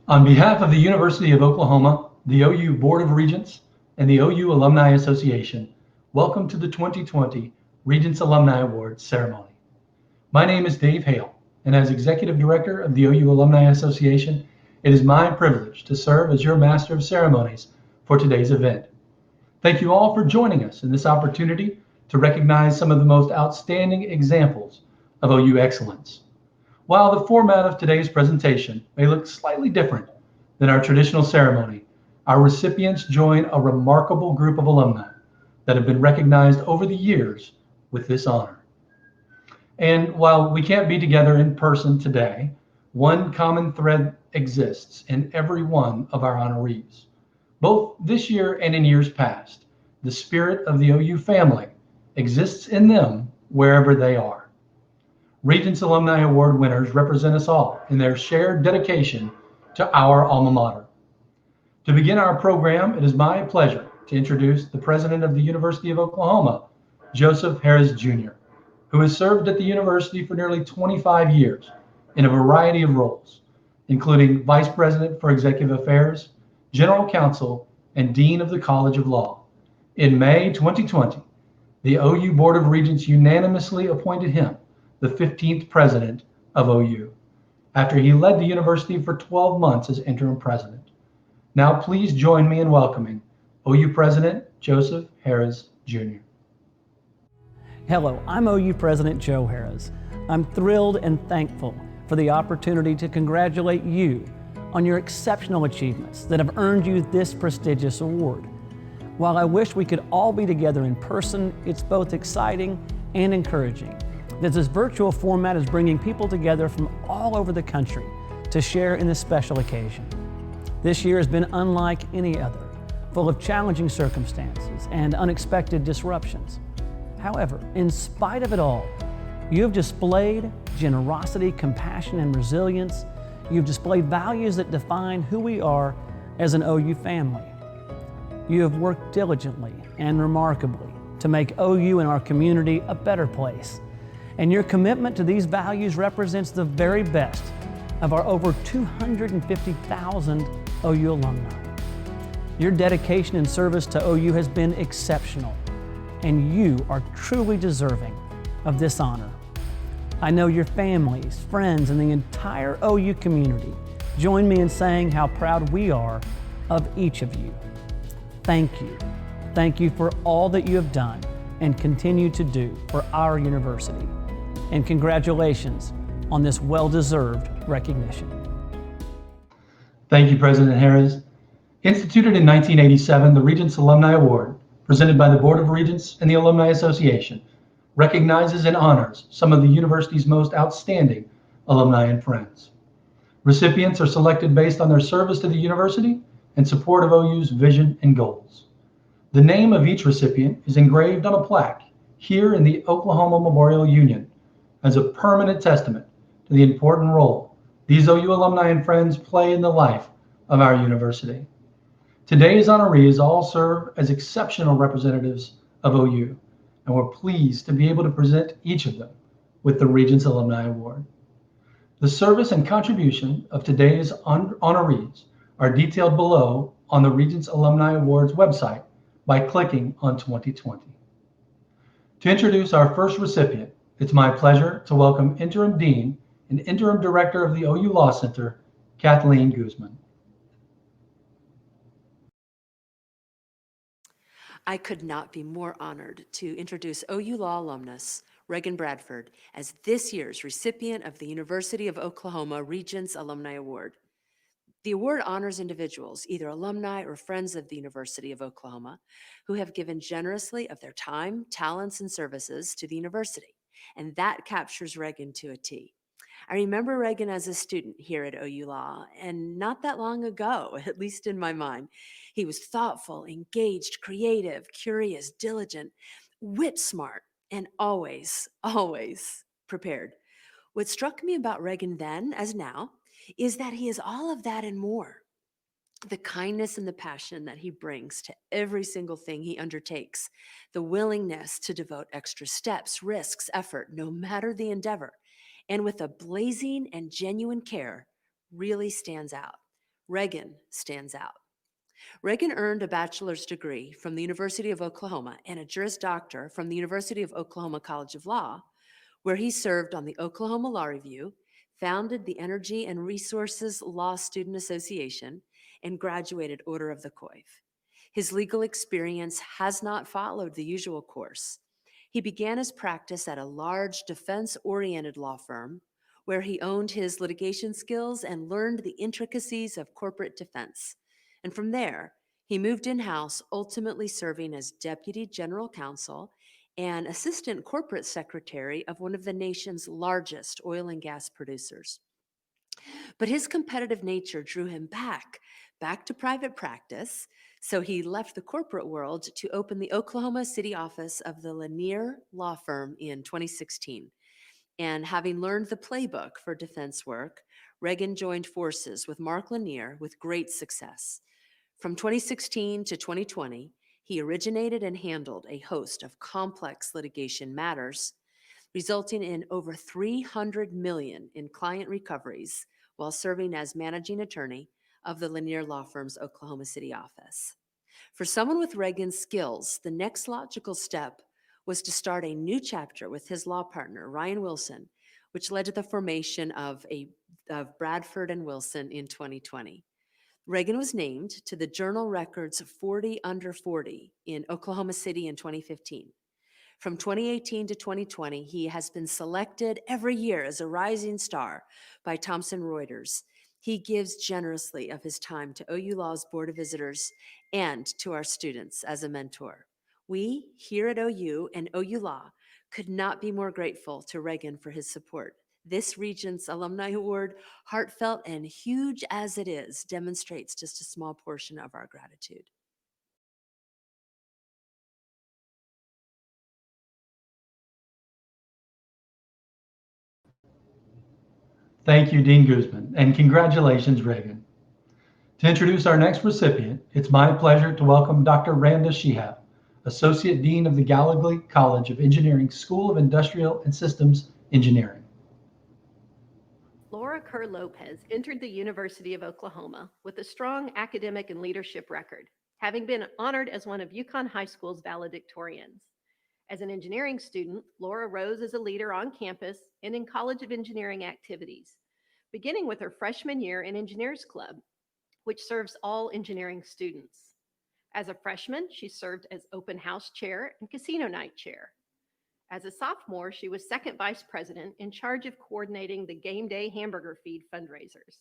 On behalf of the University of Oklahoma, the OU Board of Regents, and the OU Alumni Association, welcome to the 2020 Regents Alumni Awards ceremony. My name is Dave Hale, and as Executive Director of the OU Alumni Association, it is my privilege to serve as your Master of Ceremonies for today's event. Thank you all for joining us in this opportunity to recognize some of the most outstanding examples of OU excellence. While the format of today's presentation may look slightly different than our traditional ceremony, our recipients join a remarkable group of alumni that have been recognized over the years with this honor. And while we can't be together in person today, one common thread exists in every one of our honorees. Both this year and in years past, the spirit of the OU family exists in them wherever they are. Regents Alumni Award winners represent us all in their shared dedication to our alma mater. To begin our program, it is my pleasure to introduce the president of the University of Oklahoma, Joseph Harris Jr., who has served at the university for nearly 25 years in a variety of roles, including Vice President for Executive Affairs, General Counsel, and Dean of the College of Law. In May 2020, the OU Board of Regents unanimously appointed him the 15th president of OU, after he led the university for 12 months as interim president. Now please join me in welcoming OU President Joseph Harris Jr. Hello, I'm OU President Joe Harris. I'm thrilled and thankful for the opportunity to congratulate you on your exceptional achievements that have earned you this prestigious award. While I wish we could all be together in person, it's both exciting and encouraging that this virtual format is bringing people together from all over the country to share in this special occasion. This year has been unlike any other, full of challenging circumstances and unexpected disruptions. However, in spite of it all, you have displayed generosity, compassion, and resilience. You've displayed values that define who we are as an OU family. You have worked diligently and remarkably to make OU and our community a better place. And your commitment to these values represents the very best of our over 250,000 OU alumni. Your dedication and service to OU has been exceptional, and you are truly deserving of this honor. I know your families, friends, and the entire OU community join me in saying how proud we are of each of you. Thank you. Thank you for all that you have done and continue to do for our university. And congratulations on this well-deserved recognition. Thank you, President Harris. Instituted in 1987, the Regents Alumni Award, presented by the Board of Regents and the Alumni Association, recognizes and honors some of the university's most outstanding alumni and friends. Recipients are selected based on their service to the university and support of OU's vision and goals. The name of each recipient is engraved on a plaque here in the Oklahoma Memorial Union as a permanent testament to the important role these OU alumni and friends play in the life of our university. Today's honorees all serve as exceptional representatives of OU, and we're pleased to be able to present each of them with the Regents Alumni Award. The service and contribution of today's honorees are detailed below on the Regents Alumni Awards website by clicking on 2020. To introduce our first recipient, it's my pleasure to welcome Interim Dean and Interim Director of the OU Law Center, Kathleen Guzman. I could not be more honored to introduce OU Law alumnus Reagan Bradford as this year's recipient of the University of Oklahoma Regents Alumni Award. The award honors individuals, either alumni or friends of the University of Oklahoma, who have given generously of their time, talents, and services to the university. And that captures Reagan to a T. I remember Reagan as a student here at OU Law, and not that long ago, at least in my mind. He was thoughtful, engaged, creative, curious, diligent, whip smart, and always, always prepared. What struck me about Reagan then, as now, is that he is all of that and more. The kindness and the passion that he brings to every single thing he undertakes, the willingness to devote extra steps, risks, effort, no matter the endeavor, and with a blazing and genuine care, really stands out. Regan stands out. Regan earned a bachelor's degree from the University of Oklahoma and a Juris Doctor from the University of Oklahoma College of Law, where he served on the Oklahoma Law Review, founded the Energy and Resources Law Student Association, and graduated Order of the Coif. His legal experience has not followed the usual course. He began his practice at a large defense-oriented law firm where he owned his litigation skills and learned the intricacies of corporate defense. And from there, he moved in-house, ultimately serving as Deputy General Counsel and Assistant Corporate Secretary of one of the nation's largest oil and gas producers. But his competitive nature drew him back to private practice. So he left the corporate world to open the Oklahoma City office of the Lanier Law Firm in 2016. And having learned the playbook for defense work, Regan joined forces with Mark Lanier with great success. From 2016 to 2020, he originated and handled a host of complex litigation matters, resulting in over $300 million in client recoveries while serving as managing attorney of the Lanier Law Firm's Oklahoma City office. For someone with Regan's skills, the next logical step was to start a new chapter with his law partner, Ryan Wilson, which led to the formation of Bradford and Wilson in 2020. Regan was named to the Journal Record's 40 Under 40 in Oklahoma City in 2015. From 2018 to 2020, he has been selected every year as a rising star by Thomson Reuters. He gives generously of his time to OU Law's Board of Visitors and to our students as a mentor. We here at OU and OU Law could not be more grateful to Regan for his support. This Regents Alumni Award, heartfelt and huge as it is, demonstrates just a small portion of our gratitude. Thank you, Dean Guzman, and congratulations, Regan. To introduce our next recipient, it's my pleasure to welcome Dr. Randa Shihab, Associate Dean of the Gallagher College of Engineering School of Industrial and Systems Engineering. Laura Kerr Lopez entered the University of Oklahoma with a strong academic and leadership record, having been honored as one of Yukon High School's valedictorians. As an engineering student, Laura rose as a leader on campus and in College of Engineering activities, beginning with her freshman year in Engineers Club, which serves all engineering students. As a freshman, she served as open house chair and casino night chair. As a sophomore, she was second vice president in charge of coordinating the game day hamburger feed fundraisers.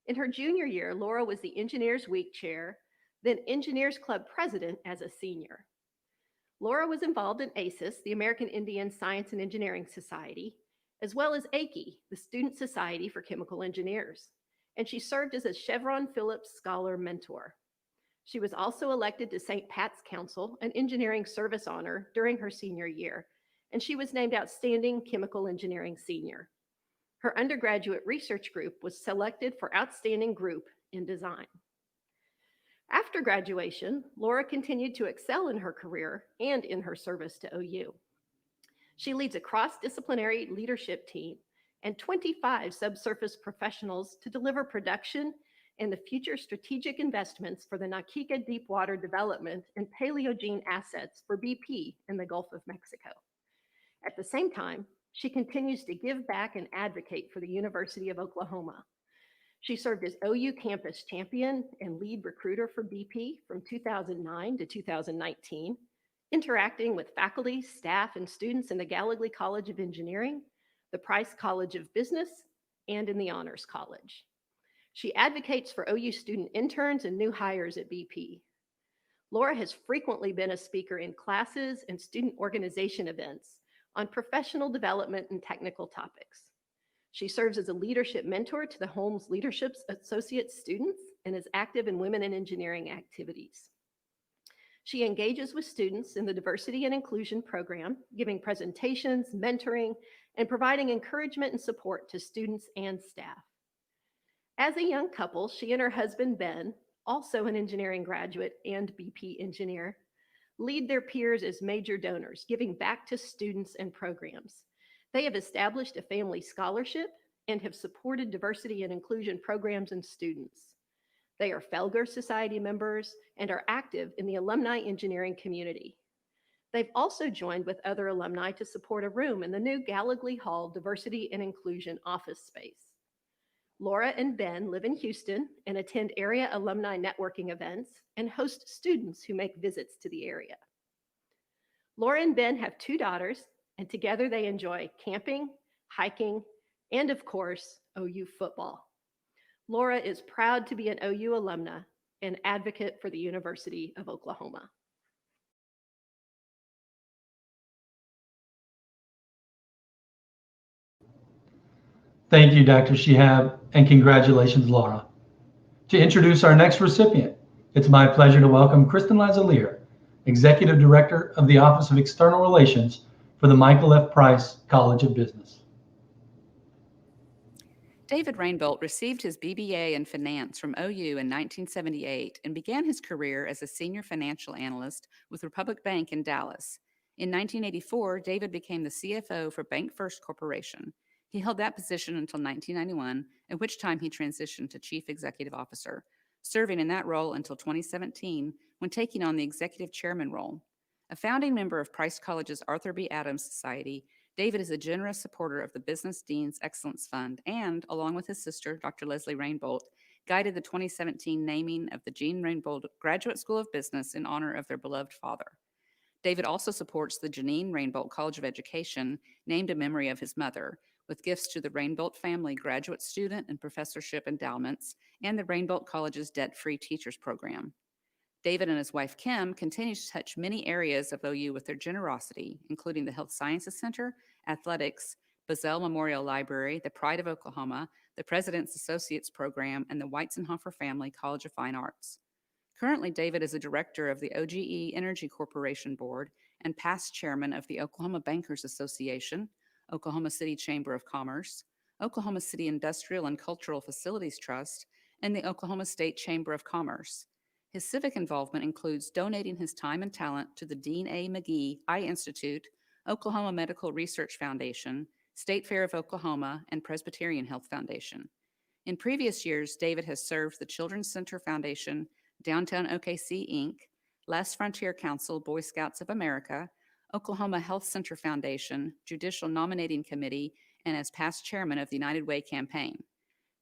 In her junior year, Laura was the Engineers Week chair, then Engineers Club president as a senior. Laura was involved in ASIS, the American Indian Science and Engineering Society, as well as AICE, the Student Society for Chemical Engineers, and she served as a Chevron Phillips Scholar Mentor. She was also elected to St. Pat's Council, an engineering service honor, during her senior year, and she was named Outstanding Chemical Engineering Senior. Her undergraduate research group was selected for Outstanding Group in Design. After graduation, Laura continued to excel in her career and in her service to OU. She leads a cross-disciplinary leadership team and 25 subsurface professionals to deliver production and the future strategic investments for the Na Kika deepwater development and Paleogene assets for BP in the Gulf of Mexico. At the same time, she continues to give back and advocate for the University of Oklahoma. She served as OU campus champion and lead recruiter for BP from 2009 to 2019, interacting with faculty, staff, and students in the Gallagher College of Engineering, the Price College of Business, and in the Honors College. She advocates for OU student interns and new hires at BP. Laura has frequently been a speaker in classes and student organization events on professional development and technical topics. She serves as a leadership mentor to the Holmes Leadership Associate students and is active in women in engineering activities. She engages with students in the Diversity and Inclusion program, giving presentations, mentoring, and providing encouragement and support to students and staff. As a young couple, she and her husband, Ben, also an engineering graduate and BP engineer, lead their peers as major donors, giving back to students and programs. They have established a family scholarship and have supported diversity and inclusion programs and students. They are Felger Society members and are active in the alumni engineering community. They've also joined with other alumni to support a room in the new Gallagly Hall Diversity and Inclusion office space. Laura and Ben live in Houston and attend area alumni networking events and host students who make visits to the area. Laura and Ben have 2 daughters, and together they enjoy camping, hiking, and of course, OU football. Laura is proud to be an OU alumna and advocate for the University of Oklahoma. Thank you, Dr. Shihab, and congratulations, Laura. To introduce our next recipient, it's my pleasure to welcome Kristen Lazalier, Executive Director of the Office of External Relations for the Michael F. Price College of Business. David Rainbolt received his BBA in finance from OU in 1978 and began his career as a senior financial analyst with Republic Bank in Dallas. In 1984, David became the CFO for Bank First Corporation. He held that position until 1991, at which time he transitioned to Chief Executive Officer, serving in that role until 2017 when taking on the Executive Chairman role. A founding member of Price College's Arthur B. Adams Society, David is a generous supporter of the Business Dean's Excellence Fund and, along with his sister, Dr. Leslie Rainbolt, guided the 2017 naming of the Jean Rainbolt Graduate School of Business in honor of their beloved father. David also supports the Janine Rainbolt College of Education, named in memory of his mother, with gifts to the Rainbolt family graduate student and professorship endowments and the Rainbolt College's debt-free teachers program. David and his wife Kim continue to touch many areas of OU with their generosity, including the Health Sciences Center, athletics, Bazell Memorial Library, the Pride of Oklahoma, the President's Associates Program, and the Weizenhofer Family College of Fine Arts. Currently, David is a director of the OGE Energy Corporation Board and past chairman of the Oklahoma Bankers Association, Oklahoma City Chamber of Commerce, Oklahoma City Industrial and Cultural Facilities Trust, and the Oklahoma State Chamber of Commerce. His civic involvement includes donating his time and talent to the Dean A. McGee Eye Institute, Oklahoma Medical Research Foundation, State Fair of Oklahoma, and Presbyterian Health Foundation. In previous years, David has served the Children's Center Foundation, Downtown OKC, Inc., Last Frontier Council, Boy Scouts of America, Oklahoma Health Center Foundation, Judicial Nominating Committee, and as past chairman of the United Way campaign.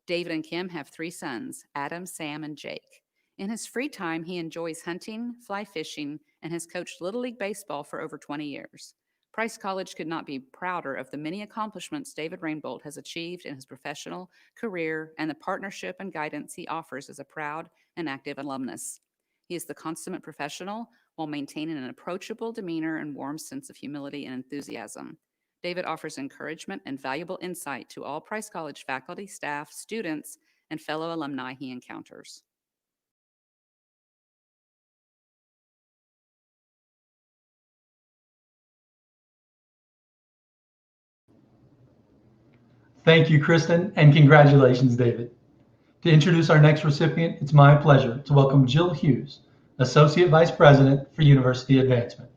David and Kim have 3 sons, Adam, Sam, and Jake. In his free time, he enjoys hunting, fly fishing, and has coached Little League Baseball for over 20 years. Price College could not be prouder of the many accomplishments David Rainbolt has achieved in his professional career and the partnership and guidance he offers as a proud and active alumnus. He is the consummate professional while maintaining an approachable demeanor and warm sense of humility and enthusiasm. David offers encouragement and valuable insight to all Price College faculty, staff, students, and fellow alumni he encounters. Thank you, Kristen, and congratulations, David. To introduce our next recipient, it's my pleasure to welcome Jill Hughes, Associate Vice President for University Advancement.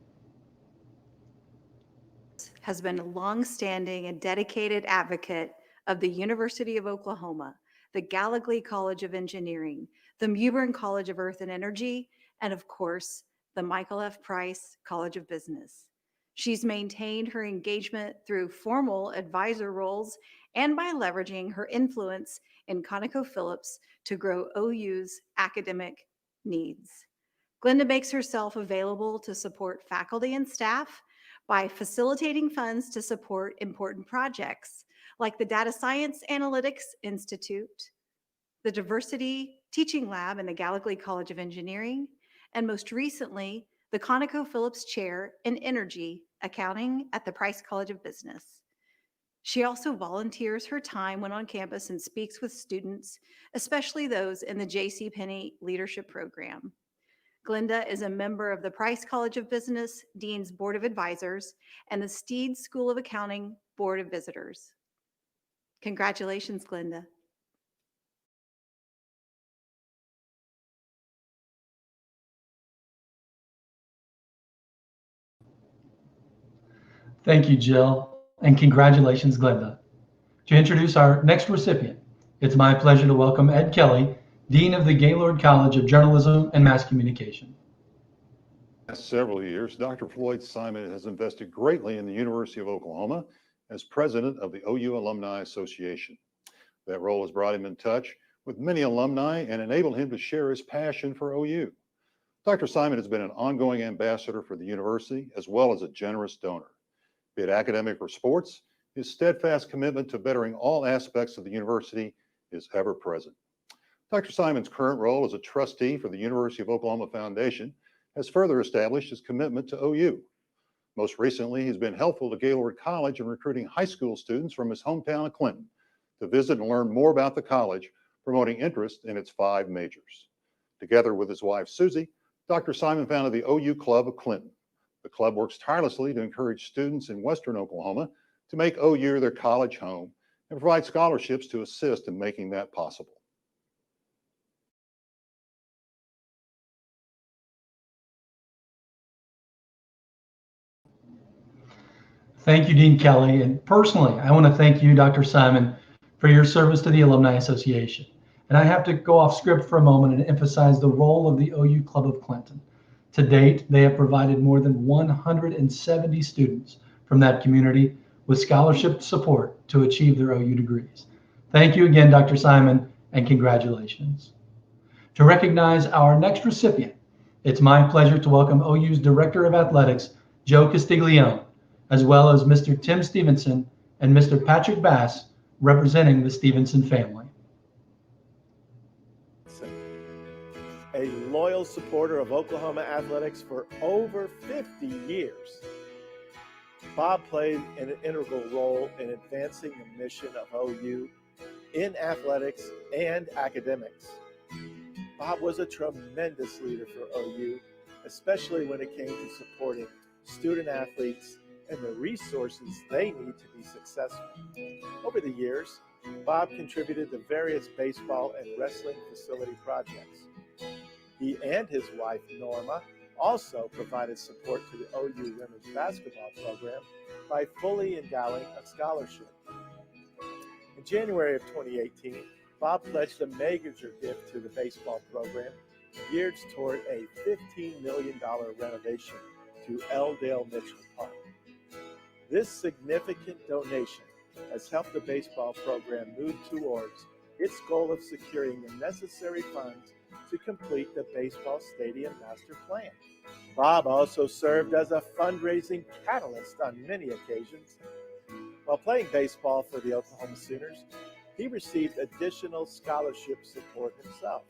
Has been a longstanding and dedicated advocate of the University of Oklahoma, the Gallagly College of Engineering, the Mewburn College of Earth and Energy, and of course, the Michael F. Price College of Business. She's maintained her engagement through formal advisor roles and by leveraging her influence in ConocoPhillips to grow OU's academic needs. Glenda makes herself available to support faculty and staff by facilitating funds to support important projects like the Data Science Analytics Institute, the Diversity Teaching Lab in the Gallagly College of Engineering, and most recently, the ConocoPhillips Chair in Energy Accounting at the Price College of Business. She also volunteers her time when on campus and speaks with students, especially those in the J.C. Penney Leadership Program. Glenda is a member of the Price College of Business Dean's Board of Advisors and the Steed School of Accounting Board of Visitors. Congratulations, Glenda. Thank you, Jill, and congratulations, Glenda. To introduce our next recipient, it's my pleasure to welcome Ed Kelly, Dean of the Gaylord College of Journalism and Mass Communication. Last several years, Dr. Floyd Simon has invested greatly in the University of Oklahoma as president of the OU Alumni Association. That role has brought him in touch with many alumni and enabled him to share his passion for OU. Dr. Simon has been an ongoing ambassador for the university as well as a generous donor. Be it academic or sports, his steadfast commitment to bettering all aspects of the university is ever present. Dr. Simon's current role as a trustee for the University of Oklahoma Foundation has further established his commitment to OU. Most recently, he's been helpful to Gaylord College in recruiting high school students from his hometown of Clinton to visit and learn more about the college, promoting interest in its 5 majors. Together with his wife, Susie, Dr. Simon founded the OU Club of Clinton. The club works tirelessly to encourage students in Western Oklahoma to make OU their college home and provide scholarships to assist in making that possible. Thank you, Dean Kelly. And personally, I want to thank you, Dr. Simon, for your service to the Alumni Association. And I have to go off script for a moment and emphasize the role of the OU Club of Clinton. To date, they have provided more than 170 students from that community with scholarship support to achieve their OU degrees. Thank you again, Dr. Simon, and congratulations. To recognize our next recipient, it's my pleasure to welcome OU's Director of Athletics, Joe Castiglione, as well as Mr. Tim Stevenson and Mr. Patrick Bass, representing the Stevenson family. A loyal supporter of Oklahoma athletics for over 50 years. Bob played an integral role in advancing the mission of OU in athletics and academics. Bob was a tremendous leader for OU, especially when it came to supporting student athletes and the resources they need to be successful. Over the years, Bob contributed to various baseball and wrestling facility projects. He and his wife, Norma, also provided support to the OU women's basketball program by fully endowing a scholarship. In January of 2018, Bob pledged a major gift to the baseball program geared toward a $15 million renovation to L. Mitchell Park. This significant donation has helped the baseball program move towards its goal of securing the necessary funds to complete the baseball stadium master plan. Bob also served as a fundraising catalyst on many occasions. While playing baseball for the Oklahoma Sooners, he received additional scholarship support himself.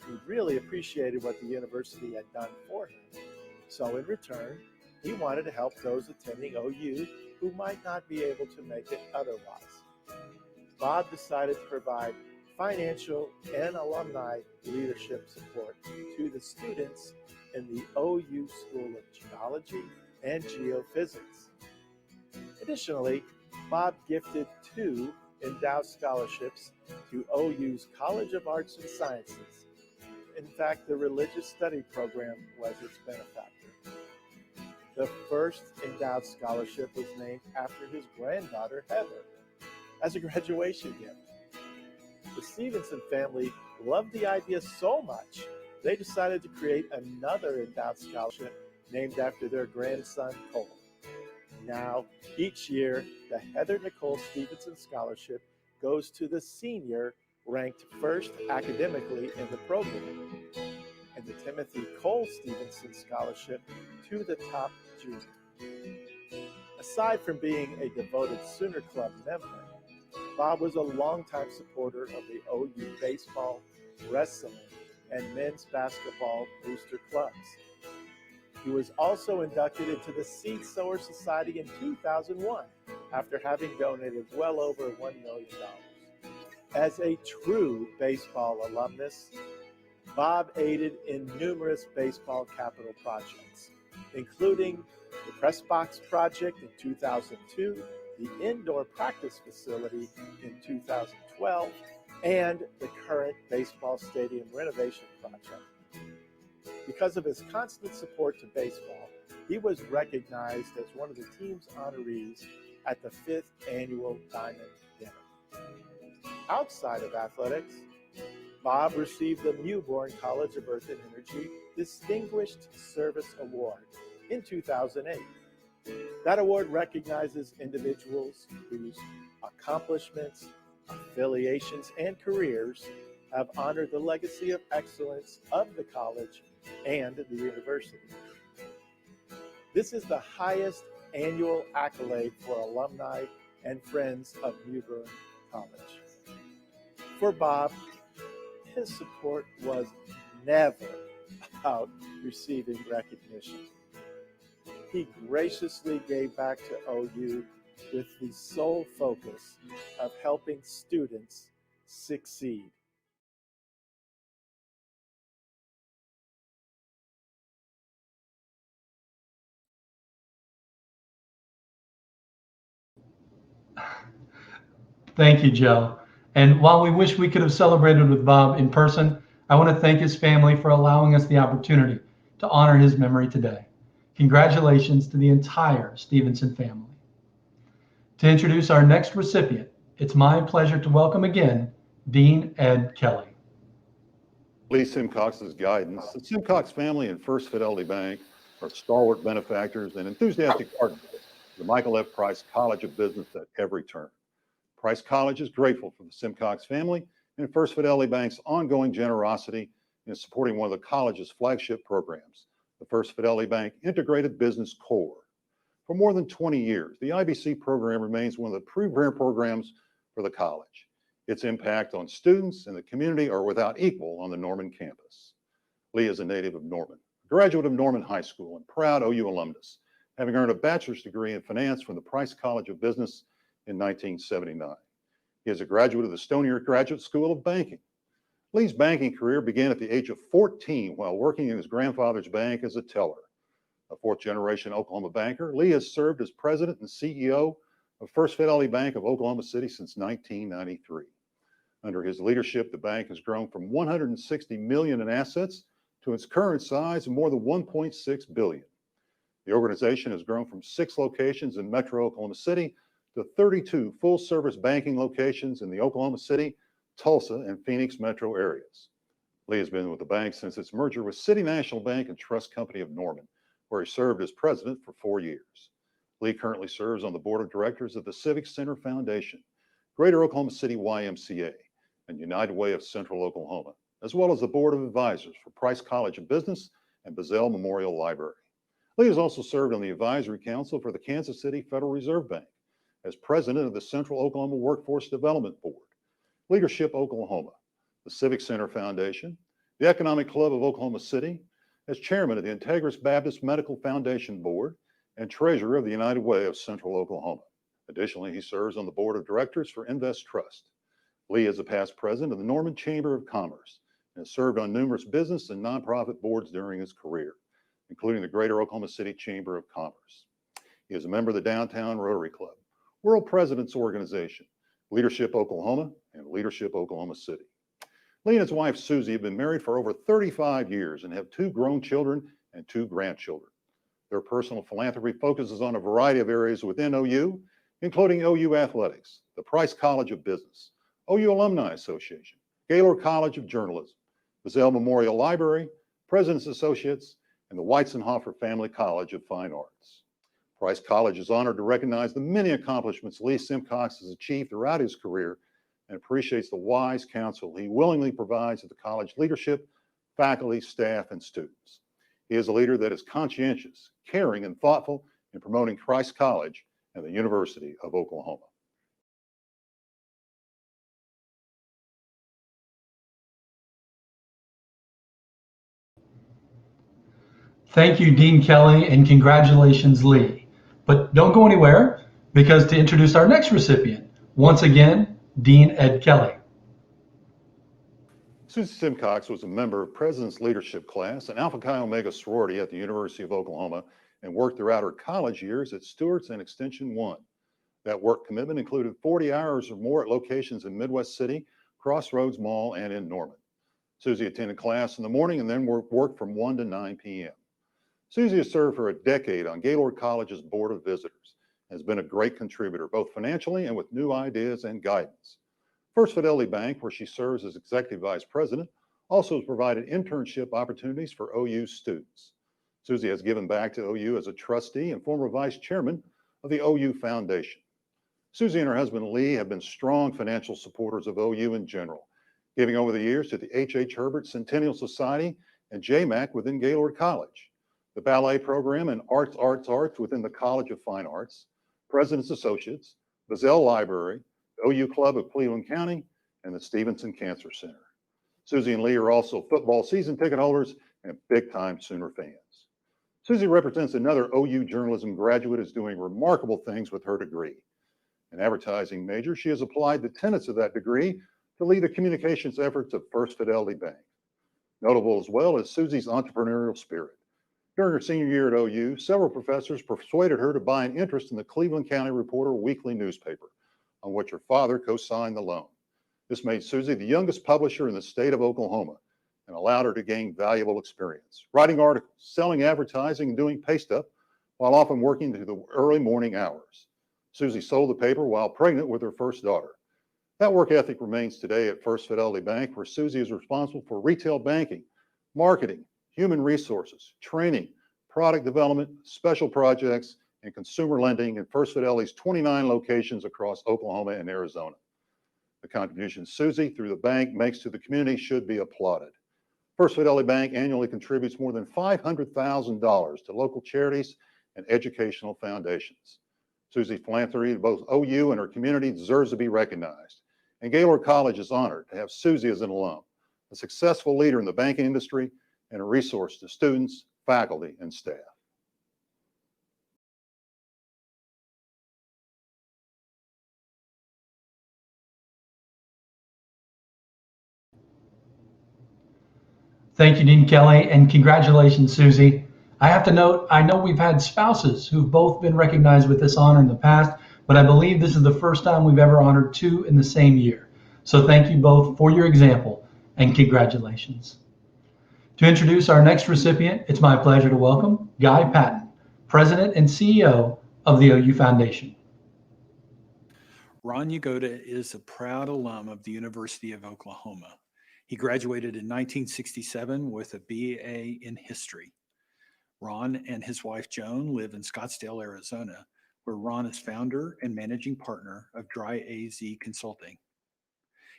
He really appreciated what the university had done for him. So in return, he wanted to help those attending OU who might not be able to make it otherwise. Bob decided to provide financial and alumni leadership support to the students in the OU School of Geology and Geophysics. Additionally, Bob gifted 2 endowed scholarships to OU's College of Arts and Sciences. In fact, the religious study program was its benefactor. The first endowed scholarship was named after his granddaughter, Heather, as a graduation gift. The Stevenson family loved the idea so much, they decided to create another endowed scholarship named after their grandson, Cole. Now, each year, the Heather Nicole Stevenson Scholarship goes to the senior ranked first academically in the program, and the Timothy Cole Stevenson Scholarship to the top junior. Aside from being a devoted Sooner Club member, Bob was a longtime supporter of the OU baseball, wrestling, and men's basketball booster clubs. He was also inducted into the Seed Sower Society in 2001 after having donated well over $1 million. As a true baseball alumnus, Bob aided in numerous baseball capital projects, including the Press Box Project in 2002, the Indoor Practice Facility in 2012, and the current baseball stadium renovation project. Because of his constant support to baseball, he was recognized as one of the team's honorees at the 5th Annual Diamond Dinner. Outside of athletics, Bob received the Mewbourne College of Earth and Energy Distinguished Service Award in 2008. That award recognizes individuals whose accomplishments, affiliations, and careers have honored the legacy of excellence of the college and the university. This is the highest annual accolade for alumni and friends of Mewbourne College. For Bob, his support was never about receiving recognition. He graciously gave back to OU with the sole focus of helping students succeed. Thank you, Joe. And while we wish we could have celebrated with Bob in person, I want to thank his family for allowing us the opportunity to honor his memory today. Congratulations to the entire Stevenson family. To introduce our next recipient, it's my pleasure to welcome again Dean Ed Kelly. Lee Simcox's guidance, the Simcox family and First Fidelity Bank are stalwart benefactors and enthusiastic partners of the Michael F. Price College of Business at every turn. Price College is grateful for the Simcox family and First Fidelity Bank's ongoing generosity in supporting one of the college's flagship programs, the First Fidelity Bank Integrated Business Core. For more than 20 years, the IBC program remains one of the premier programs for the college. Its impact on students and the community are without equal on the Norman campus. Lee is a native of Norman, a graduate of Norman High School and proud OU alumnus, having earned a bachelor's degree in finance from the Price College of Business in 1979. He is a graduate of the Stonier Graduate School of Banking. Lee's banking career began at the age of 14 while working in his grandfather's bank as a teller. A fourth-generation Oklahoma banker, Lee has served as president and CEO of First Fidelity Bank of Oklahoma City since 1993. Under his leadership, the bank has grown from $160 million in assets to its current size of more than $1.6 billion. The organization has grown from 6 locations in Metro Oklahoma City to 32 full-service banking locations in the Oklahoma City, Tulsa, and Phoenix metro areas. Lee has been with the bank since its merger with City National Bank and Trust Company of Norman, where he served as president for 4 years. Lee currently serves on the board of directors of the Civic Center Foundation, Greater Oklahoma City YMCA, and United Way of Central Oklahoma, as well as the board of advisors for Price College of Business and Bazell Memorial Library. Lee has also served on the advisory council for the Kansas City Federal Reserve Bank as president of the Central Oklahoma Workforce Development Board, Leadership Oklahoma, the Civic Center Foundation, the Economic Club of Oklahoma City, as chairman of the Integris Baptist Medical Foundation Board, and treasurer of the United Way of Central Oklahoma. Additionally, he serves on the board of directors for Invest Trust. Lee is a past president of the Norman Chamber of Commerce and has served on numerous business and nonprofit boards during his career, including the Greater Oklahoma City Chamber of Commerce. He is a member of the Downtown Rotary Club, World Presidents Organization, Leadership Oklahoma, and Leadership Oklahoma City. Lee and his wife, Susie, have been married for over 35 years and have 2 grown children and 2 grandchildren. Their personal philanthropy focuses on a variety of areas within OU, including OU Athletics, the Price College of Business, OU Alumni Association, Gaylord College of Journalism, Bazell Memorial Library, President's Associates, and the Weizenhofer Family College of Fine Arts. Price College is honored to recognize the many accomplishments Lee Simcox has achieved throughout his career and appreciates the wise counsel he willingly provides to the college leadership, faculty, staff, and students. He is a leader that is conscientious, caring, and thoughtful in promoting Price College and the University of Oklahoma. Thank you, Dean Kelly, and congratulations, Lee. But don't go anywhere, because to introduce our next recipient, once again, Dean Ed Kelly. Susie Simcox was a member of President's Leadership Class and Alpha Chi Omega sorority at the University of Oklahoma and worked throughout her college years at Stewart's and Extension 1. That work commitment included 40 hours or more at locations in Midwest City, Crossroads Mall, and in Norman. Susie attended class in the morning and then worked from 1 to 9 p.m. Susie has served for a decade on Gaylord College's Board of Visitors and has been a great contributor, both financially and with new ideas and guidance. First Fidelity Bank, where she serves as Executive Vice President, also has provided internship opportunities for OU students. Susie has given back to OU as a trustee and former vice chairman of the OU Foundation. Susie and her husband Lee have been strong financial supporters of OU in general, giving over the years to the H.H. Herbert Centennial Society and JMAC within Gaylord College, the ballet program and arts within the College of Fine Arts, President's Associates, Bazell Library, the OU Club of Cleveland County, and the Stevenson Cancer Center. Susie and Lee are also football season ticket holders and big-time Sooner fans. Susie represents another OU journalism graduate who's doing remarkable things with her degree. An advertising major, she has applied the tenets of that degree to lead the communications efforts of First Fidelity Bank. Notable as well is Susie's entrepreneurial spirit. During her senior year at OU, several professors persuaded her to buy an interest in the Cleveland County Reporter weekly newspaper, on which her father co-signed the loan. This made Susie the youngest publisher in the state of Oklahoma and allowed her to gain valuable experience, writing articles, selling advertising, and doing pay stuff, while often working into the early morning hours. Susie sold the paper while pregnant with her first daughter. That work ethic remains today at First Fidelity Bank, where Susie is responsible for retail banking, marketing, human resources, training, product development, special projects, and consumer lending in First Fidelity's 29 locations across Oklahoma and Arizona. The contributions Susie, through the bank, makes to the community should be applauded. First Fidelity Bank annually contributes more than $500,000 to local charities and educational foundations. Susie's philanthropy to both OU and her community deserves to be recognized, and Gaylord College is honored to have Susie as an alum, a successful leader in the banking industry, and a resource to students, faculty, and staff. Thank you, Dean Kelly, and congratulations, Susie. I have to note, I know we've had spouses who've both been recognized with this honor in the past, but I believe this is the first time we've ever honored two in the same year. So thank you both for your example, and congratulations. To introduce our next recipient, it's my pleasure to welcome Guy Patton, President and CEO of the OU Foundation. Ron Yagoda is a proud alum of the University of Oklahoma. He graduated in 1967 with a BA in history. Ron and his wife Joan live in Scottsdale, Arizona, where Ron is founder and managing partner of Dry AZ Consulting.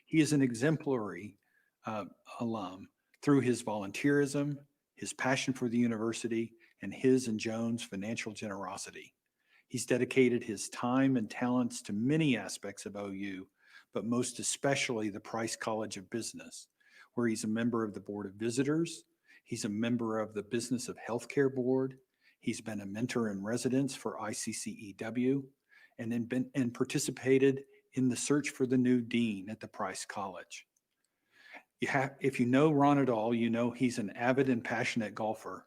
He is an exemplary alum through his volunteerism, his passion for the university, and his and Joan's financial generosity. He's dedicated his time and talents to many aspects of OU, but most especially the Price College of Business, where he's a member of the Board of Visitors. He's a member of the Business of Healthcare Board. He's been a mentor in residence for ICCEW and participated in the search for the new dean at the Price College. If you know Ron at all, you know he's an avid and passionate golfer,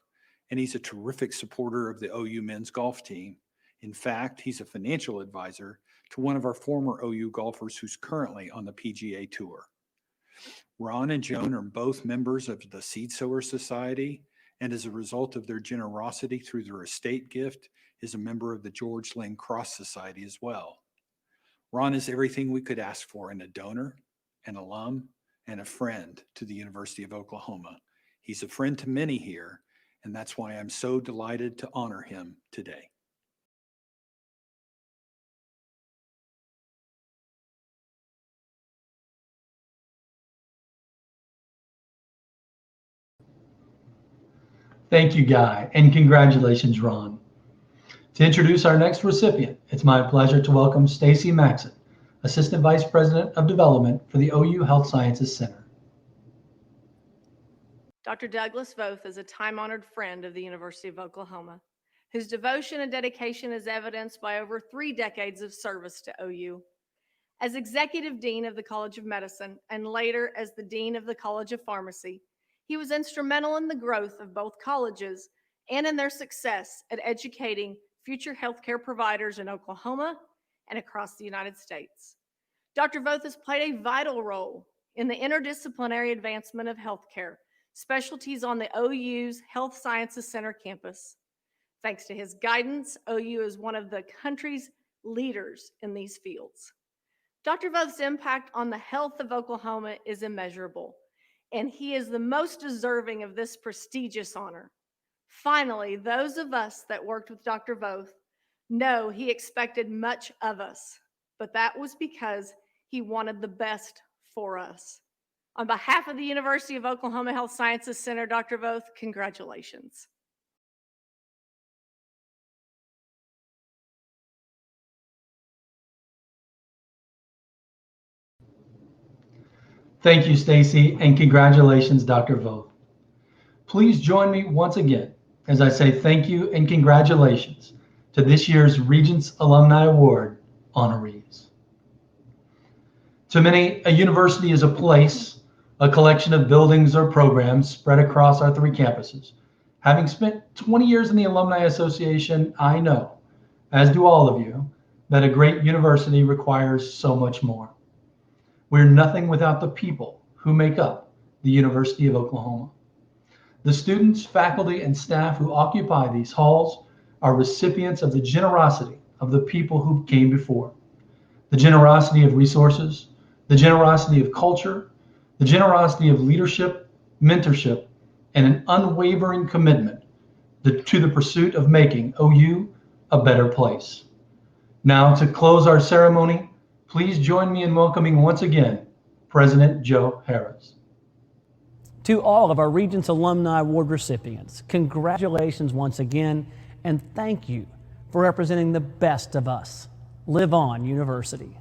and he's a terrific supporter of the OU men's golf team. In fact, he's a financial advisor to one of our former OU golfers who's currently on the PGA Tour. Ron and Joan are both members of the Seed Sower Society, and as a result of their generosity through their estate gift, is a member of the George Lane Cross Society as well. Ron is everything we could ask for in a donor, an alum, and a friend to the University of Oklahoma. He's a friend to many here, and that's why I'm so delighted to honor him today. Thank you, Guy, and congratulations, Ron. To introduce our next recipient, it's my pleasure to welcome Stacy Maxon, Assistant Vice President of Development for the OU Health Sciences Center. Dr. Douglas Voth is a time-honored friend of the University of Oklahoma, whose devotion and dedication is evidenced by over 3 decades of service to OU. As Executive Dean of the College of Medicine and later as the Dean of the College of Pharmacy, he was instrumental in the growth of both colleges and in their success at educating future healthcare providers in Oklahoma and across the United States. Dr. Voth has played a vital role in the interdisciplinary advancement of healthcare specialties on the OU's Health Sciences Center campus. Thanks to his guidance, OU is one of the country's leaders in these fields. Dr. Voth's impact on the health of Oklahoma is immeasurable, and he is the most deserving of this prestigious honor. Finally, those of us that worked with Dr. Voth know he expected much of us, but that was because he wanted the best for us. On behalf of the University of Oklahoma Health Sciences Center, Dr. Voth, congratulations. Thank you, Stacy, and congratulations, Dr. Voth. Please join me once again as I say thank you and congratulations to this year's Regents Alumni Award honorees. To many, a university is a place, a collection of buildings or programs spread across our 3 campuses. Having spent 20 years in the Alumni Association, I know, as do all of you, that a great university requires so much more. We're nothing without the people who make up the University of Oklahoma. The students, faculty, and staff who occupy these halls are recipients of the generosity of the people who came before. The generosity of resources, the generosity of culture, the generosity of leadership, mentorship, and an unwavering commitment to the pursuit of making OU a better place. Now, to close our ceremony, please join me in welcoming once again President Joe Harris. To all of our Regents Alumni Award recipients, congratulations once again, and thank you for representing the best of us. Live on, University.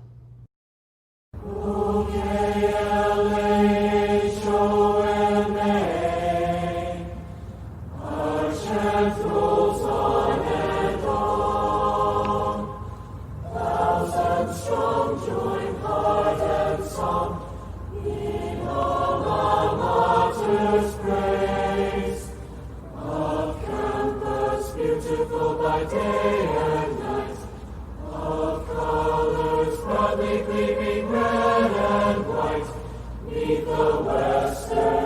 Gleaming red and white, 'neath the western